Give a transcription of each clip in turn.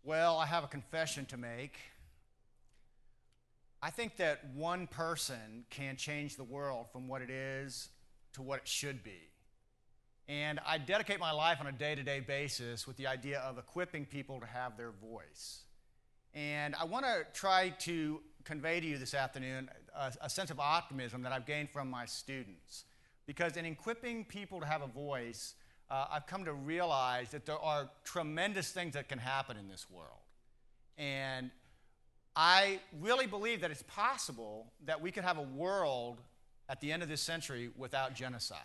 Well, I have a confession to make. I think that one person can change the world from what it is to what it should be. And I dedicate my life on a day-to-day basis with the idea of equipping people to have their voice. And I want to try to convey to you this afternoon a sense of optimism that I've gained from my students. Because in equipping people to have a voice, I've come to realize that there are tremendous things that can happen in this world. And I really believe that it's possible that we could have a world at the end of this century without genocide.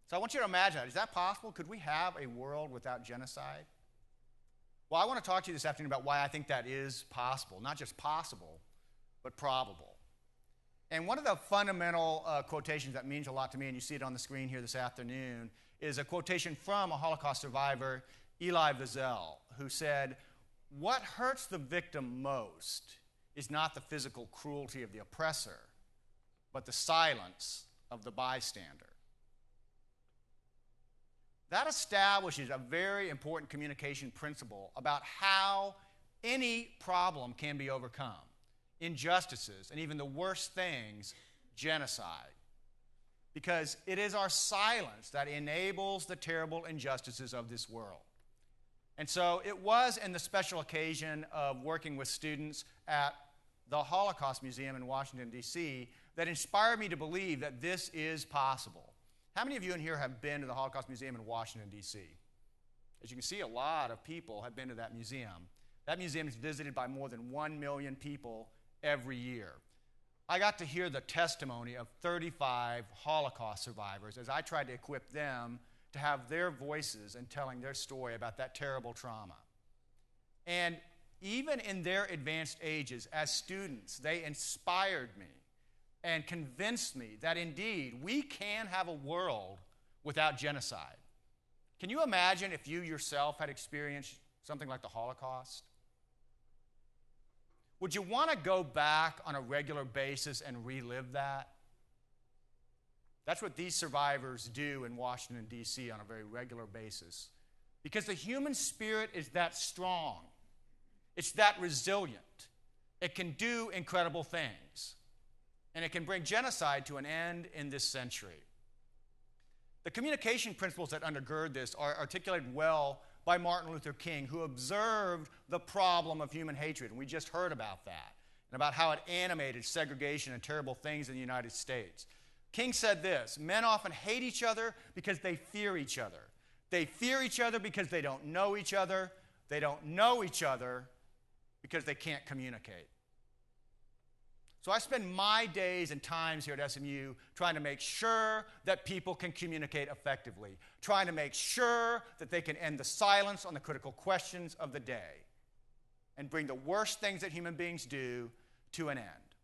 So I want you to imagine that. Is that possible? Could we have a world without genocide? Well, I want to talk to you this afternoon about why I think that is possible. Not just possible, but probable. And one of the fundamental quotations that means a lot to me, and you see it on the screen here this afternoon, is a quotation from a Holocaust survivor, Elie Wiesel, who said, "What hurts the victim most is not the physical cruelty of the oppressor, but the silence of the bystander." That establishes a very important communication principle about how any problem can be overcome. Injustices, and even the worst things, genocide. Because it is our silence that enables the terrible injustices of this world. And so it was in the special occasion of working with students at the Holocaust Museum in Washington, D.C., that inspired me to believe that this is possible. How many of you in here have been to the Holocaust Museum in Washington, D.C.? As you can see, a lot of people have been to that museum. That museum is visited by more than 1 million people every year. I got to hear the testimony of 35 Holocaust survivors as I tried to equip them to have their voices in telling their story about that terrible trauma. And even in their advanced ages, as students, they inspired me and convinced me that indeed we can have a world without genocide. Can you imagine if you yourself had experienced something like the Holocaust? Would you want to go back on a regular basis and relive that? That's what these survivors do in Washington, D.C. on a very regular basis. Because the human spirit is that strong. It's that resilient. It can do incredible things. And it can bring genocide to an end in this century. The communication principles that undergird this are articulated well by Martin Luther King, who observed the problem of human hatred. And we just heard about that, and about how it animated segregation and terrible things in the United States. King said this: "Men often hate each other because they fear each other. They fear each other because they don't know each other. They don't know each other because they can't communicate." So I spend my days and times here at SMU trying to make sure that people can communicate effectively, trying to make sure that they can end the silence on the critical questions of the day and bring the worst things that human beings do to an end.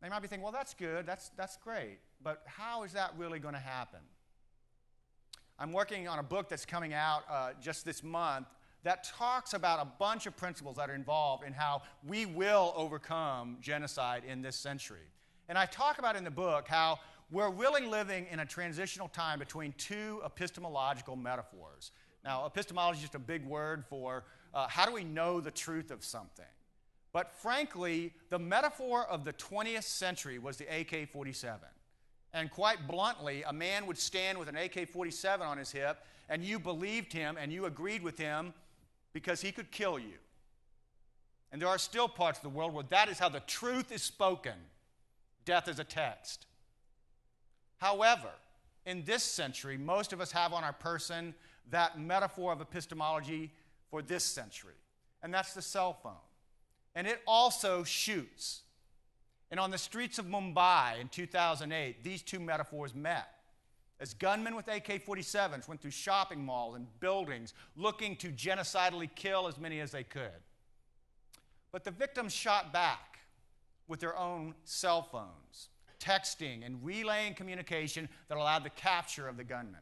They might be thinking, well, that's good, that's great, but how is that really going to happen? I'm working on a book that's coming out just this month that talks about a bunch of principles that are involved in how we will overcome genocide in this century. And I talk about in the book how we're really living in a transitional time between two epistemological metaphors. Now, epistemology is just a big word for how do we know the truth of something? But frankly, the metaphor of the 20th century was the AK-47. And quite bluntly, a man would stand with an AK-47 on his hip, and you believed him and you agreed with him because he could kill you. And there are still parts of the world where that is how the truth is spoken. Death is a text. However, in this century, most of us have on our person that metaphor of epistemology for this century, and that's the cell phone. And it also shoots. And on the streets of Mumbai in 2008, these two metaphors met. As gunmen with AK-47s went through shopping malls and buildings looking to genocidally kill as many as they could. But the victims shot back with their own cell phones, texting and relaying communication that allowed the capture of the gunmen.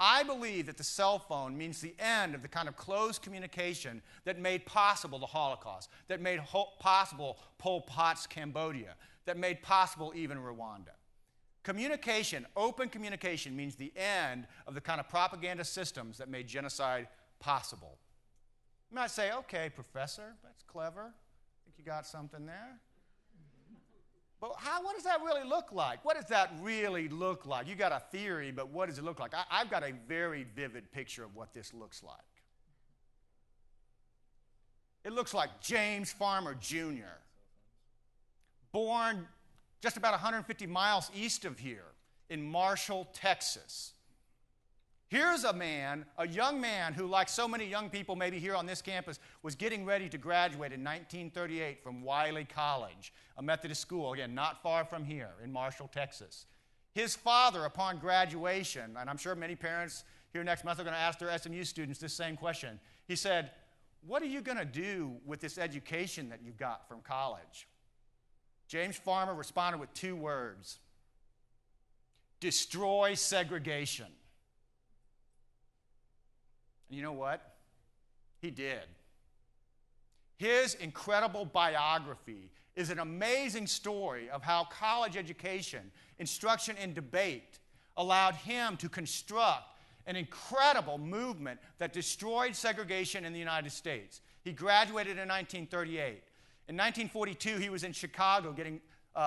I believe that the cell phone means the end of the kind of closed communication that made possible the Holocaust, that made possible Pol Pot's Cambodia, that made possible even Rwanda. Communication, open communication, means the end of the kind of propaganda systems that made genocide possible. You might say, okay, professor, that's clever. I think you got something there. But what does that really look like? What does that really look like? You got a theory, but what does it look like? I've got a very vivid picture of what this looks like. It looks like James Farmer Jr., born just about 150 miles east of here in Marshall, Texas. Here's a man, a young man who, like so many young people maybe here on this campus, was getting ready to graduate in 1938 from Wiley College, a Methodist school, again, not far from here in Marshall, Texas. His father, upon graduation, and I'm sure many parents here next month are going to ask their SMU students this same question. He said, what are you going to do with this education that you've got from college? James Farmer responded with 2 words: destroy segregation. And you know what? He did. His incredible biography is an amazing story of how college education, instruction, and debate allowed him to construct an incredible movement that destroyed segregation in the United States. He graduated in 1938. In 1942, he was in Chicago getting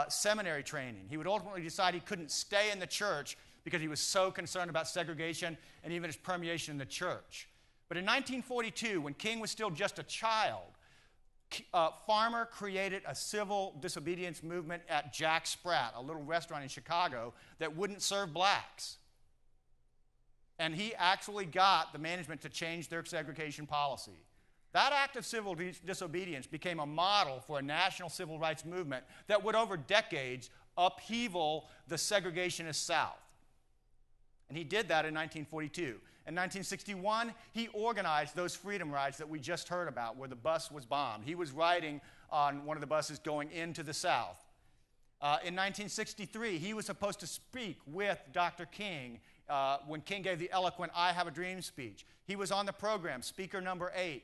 seminary training. He would ultimately decide he couldn't stay in the church because he was so concerned about segregation and even its permeation in the church. But in 1942, when King was still just a child, Farmer created a civil disobedience movement at Jack Sprat, a little restaurant in Chicago that wouldn't serve blacks. And he actually got the management to change their segregation policy. That act of civil disobedience became a model for a national civil rights movement that would, over decades, upheaval the segregationist South. And he did that in 1942. In 1961, he organized those freedom rides that we just heard about, where the bus was bombed. He was riding on one of the buses going into the South. In 1963, he was supposed to speak with Dr. King when King gave the eloquent I Have a Dream speech. He was on the program, speaker number 8,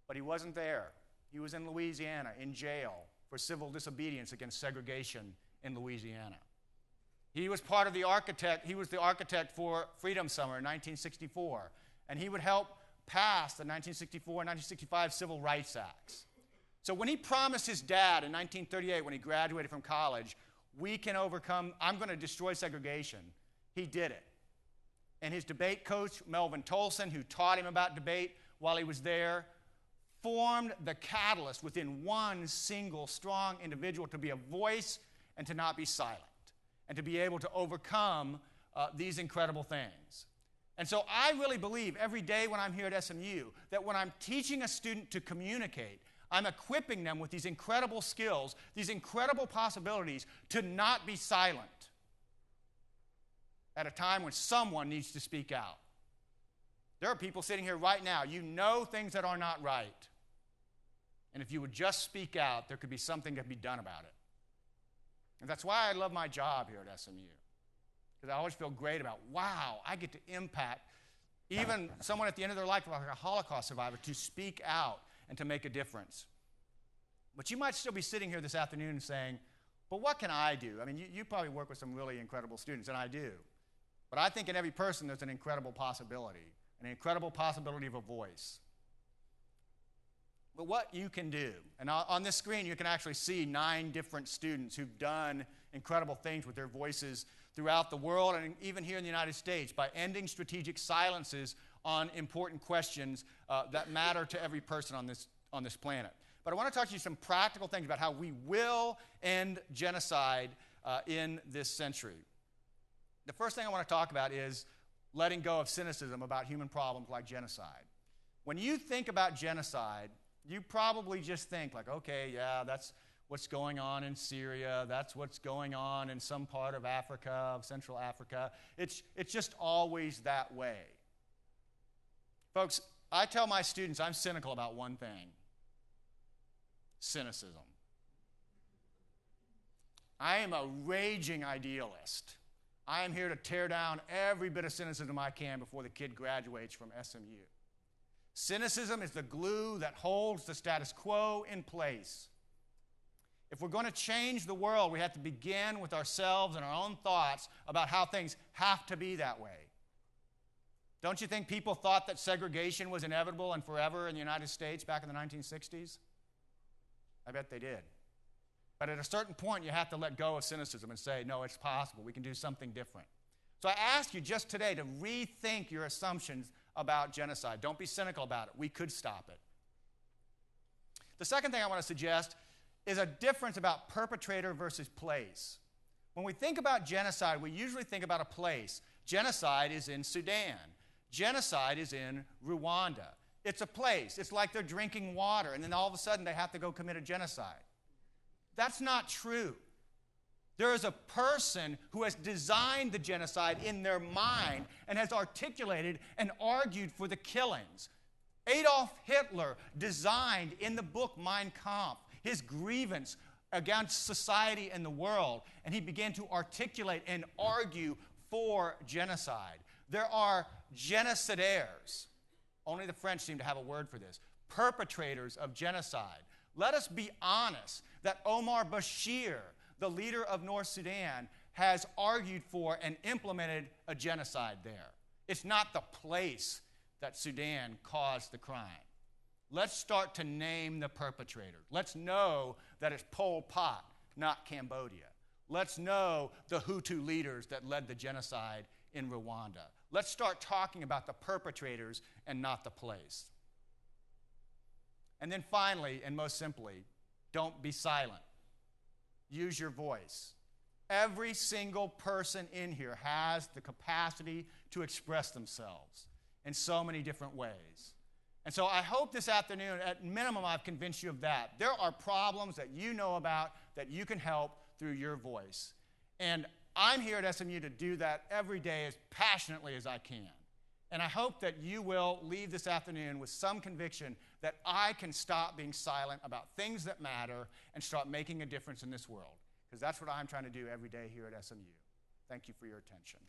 but he wasn't there. He was in Louisiana, in jail, for civil disobedience against segregation in Louisiana. He was part of the architect, he was the architect for Freedom Summer in 1964, and he would help pass the 1964 and 1965 Civil Rights Acts. So when he promised his dad in 1938, when he graduated from college, we can overcome, I'm going to destroy segregation, he did it. And his debate coach, Melvin Tolson, who taught him about debate while he was there, formed the catalyst within one single strong individual to be a voice and to not be silent, and to be able to overcome these incredible things. And so I really believe every day when I'm here at SMU that when I'm teaching a student to communicate, I'm equipping them with these incredible skills, these incredible possibilities to not be silent at a time when someone needs to speak out. There are people sitting here right now, you know things that are not right. And if you would just speak out, there could be something that could be done about it. And that's why I love my job here at SMU. Because I always feel great about, wow, I get to impact even someone at the end of their life, like a Holocaust survivor, to speak out and to make a difference. But you might still be sitting here this afternoon saying, but what can I do? I mean, you probably work with some really incredible students, and I do. But I think in every person there's an incredible possibility of a voice. But what you can do, and on this screen you can actually see 9 different students who've done incredible things with their voices throughout the world and even here in the United States by ending strategic silences on important questions that matter to every person on this planet. But I want to talk to you some practical things about how we will end genocide in this century. The first thing I want to talk about is letting go of cynicism about human problems like genocide. When you think about genocide, you probably just think like, okay, yeah, that's what's going on in Syria, that's what's going on in some part of Africa, of Central Africa. It's just always that way. Folks, I tell my students I'm cynical about one thing: cynicism. I am a raging idealist. I am here to tear down every bit of cynicism I can before the kid graduates from SMU. Cynicism is the glue that holds the status quo in place. If we're going to change the world, we have to begin with ourselves and our own thoughts about how things have to be that way. Don't you think people thought that segregation was inevitable and forever in the United States back in the 1960s? I bet they did. But at a certain point, you have to let go of cynicism and say, no, it's possible. We can do something different. So I ask you just today to rethink your assumptions about genocide. Don't be cynical about it. We could stop it. The second thing I want to suggest is a difference about perpetrator versus place. When we think about genocide, we usually think about a place. Genocide is in Sudan. Genocide is in Rwanda. It's a place. It's like they're drinking water, and then all of a sudden they have to go commit a genocide. That's not true. There is a person who has designed the genocide in their mind and has articulated and argued for the killings. Adolf Hitler designed in the book Mein Kampf his grievance against society and the world, and he began to articulate and argue for genocide. There are genocidaires. Only the French seem to have a word for this. Perpetrators of genocide. Let us be honest that Omar Bashir, the leader of North Sudan, has argued for and implemented a genocide there. It's not the place that Sudan caused the crime. Let's start to name the perpetrator. Let's know that it's Pol Pot, not Cambodia. Let's know the Hutu leaders that led the genocide in Rwanda. Let's start talking about the perpetrators and not the place. And then finally, and most simply, don't be silent. Use your voice. Every single person in here has the capacity to express themselves in so many different ways. And so I hope this afternoon, at minimum, I've convinced you of that. There are problems that you know about that you can help through your voice. And I'm here at SMU to do that every day as passionately as I can. And I hope that you will leave this afternoon with some conviction that I can stop being silent about things that matter and start making a difference in this world. Because that's what I'm trying to do every day here at SMU. Thank you for your attention.